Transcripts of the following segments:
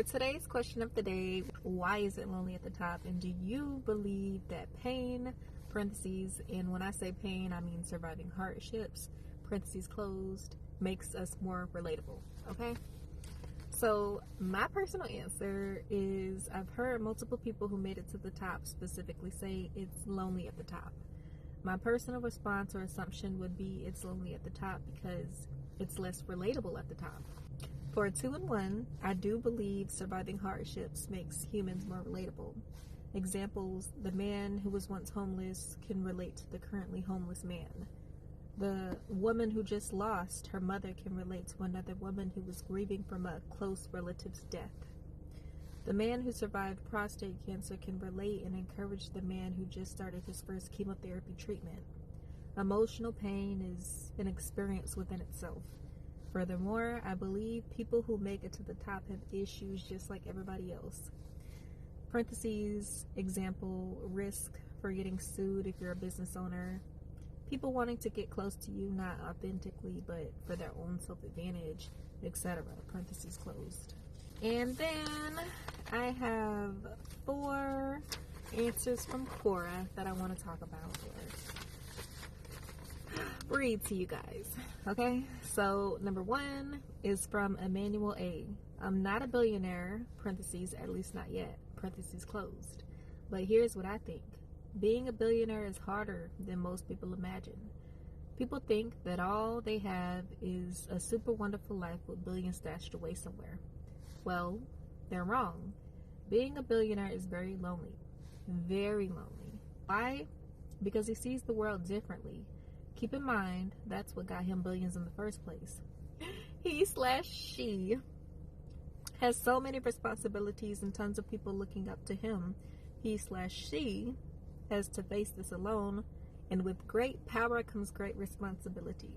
Today's question of the day: why is it lonely at the top? And do you believe that pain, parentheses, and when I say pain, I mean surviving hardships, parentheses closed, makes us more relatable? Okay. So my personal answer is I've heard multiple people who made it to the top specifically say it's lonely at the top. My personal response or assumption would be it's lonely at the top because it's less relatable at the top. For a 2-in-1, I do believe surviving hardships makes humans more relatable. Examples: the man who was once homeless can relate to the currently homeless man. The woman who just lost her mother can relate to another woman who was grieving from a close relative's death. The man who survived prostate cancer can relate and encourage the man who just started his first chemotherapy treatment. Emotional pain is an experience within itself. Furthermore, I believe people who make it to the top have issues just like everybody else. Parentheses, example, risk for getting sued if you're a business owner. People wanting to get close to you, not authentically, but for their own self-advantage, etc. Parentheses closed. And then I have 4 answers from Quora that I want to talk about or read to you guys. Okay, so number 1 is from Emmanuel A. I'm not a billionaire, parentheses, at least not yet, parentheses closed. But here's what I think. Being a billionaire is harder than most people imagine. People think that all they have is a super wonderful life with billions stashed away somewhere. Well, they're wrong. Being a billionaire is very lonely. Very lonely. Why? Because he sees the world differently. Keep in mind, that's what got him billions in the first place. He/she has so many responsibilities and tons of people looking up to him. He/she has to face this alone, and with great power comes great responsibility.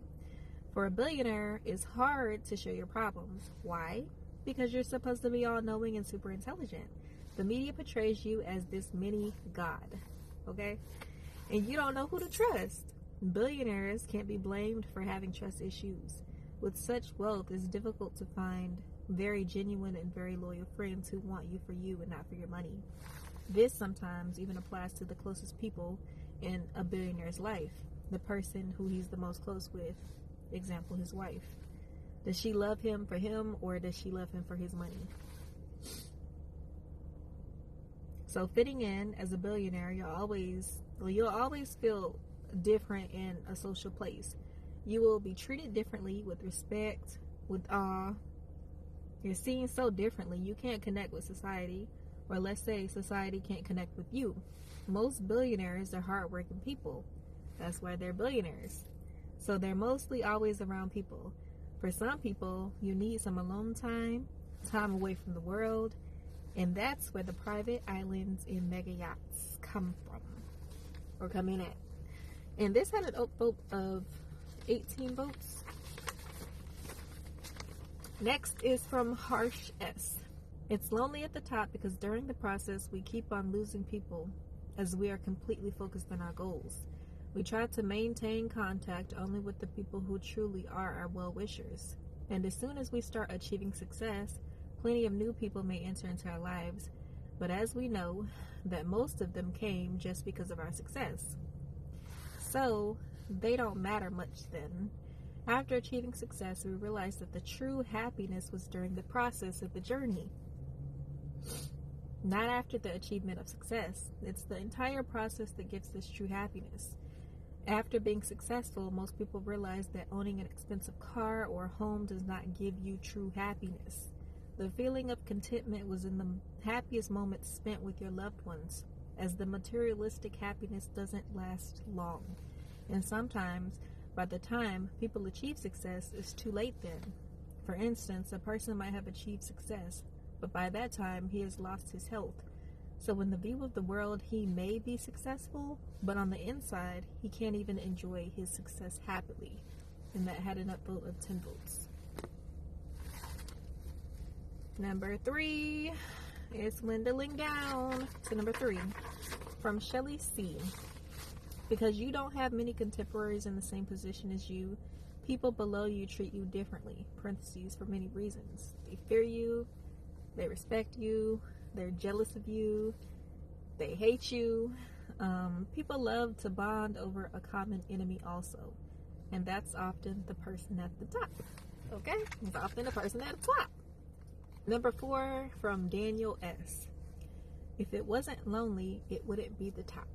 For a billionaire, it's hard to share your problems. Why? Because you're supposed to be all-knowing and super intelligent. The media portrays you as this mini god, okay? And you don't know who to trust. Billionaires can't be blamed for having trust issues. With such wealth, it's difficult to find very genuine and very loyal friends who want you for you and not for your money. This sometimes even applies to the closest people in a billionaire's life, the person who he's the most close with, example, his wife. Does she love him for him, or does she love him for his money? So fitting in as a billionaire, you'll always feel different in a social place. You will be treated differently, with respect, with awe. You're seen so differently, you can't connect with society. Or let's say society can't connect with you. Most billionaires are hardworking people. That's why they're billionaires. So they're mostly always around people. For some people, you need some alone time away from the world, and that's where the private islands and mega yachts come from, or come in at. And this had a vote of 18 votes. Next is from Harsh S. It's lonely at the top because during the process we keep on losing people as we are completely focused on our goals. We try to maintain contact only with the people who truly are our well-wishers. And as soon as we start achieving success, plenty of new people may enter into our lives. But as we know, that most of them came just because of our success. So they don't matter much then. After achieving success, we realize that the true happiness was during the process of the journey. Not after the achievement of success. It's the entire process that gives us true happiness. After being successful, most people realize that owning an expensive car or home does not give you true happiness. The feeling of contentment was in the happiest moments spent with your loved ones, as the materialistic happiness doesn't last long. And sometimes, by the time people achieve success, it's too late then. For instance, a person might have achieved success, but by that time he has lost his health. So in the view of the world, he may be successful, but on the inside, he can't even enjoy his success happily. And that had an upvote of 10 votes. Number 3 is dwindling down to number 3 from Shelly C. Because you don't have many contemporaries in the same position as you, people below you treat you differently, parentheses, for many reasons. They fear you, They respect you. They're jealous of you. They hate you. People love to bond over a common enemy also. And that's often the person at the top. Okay? It's often the person at the top. Number 4 from Daniel S. If it wasn't lonely, it wouldn't be the top.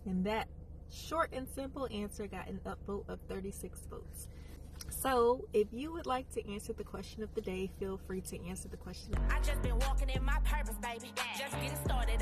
And that short and simple answer got an upvote of 36 votes. So, if you would like to answer the question of the day, feel free to answer the question. I just been walking in my purpose, baby. Just getting started.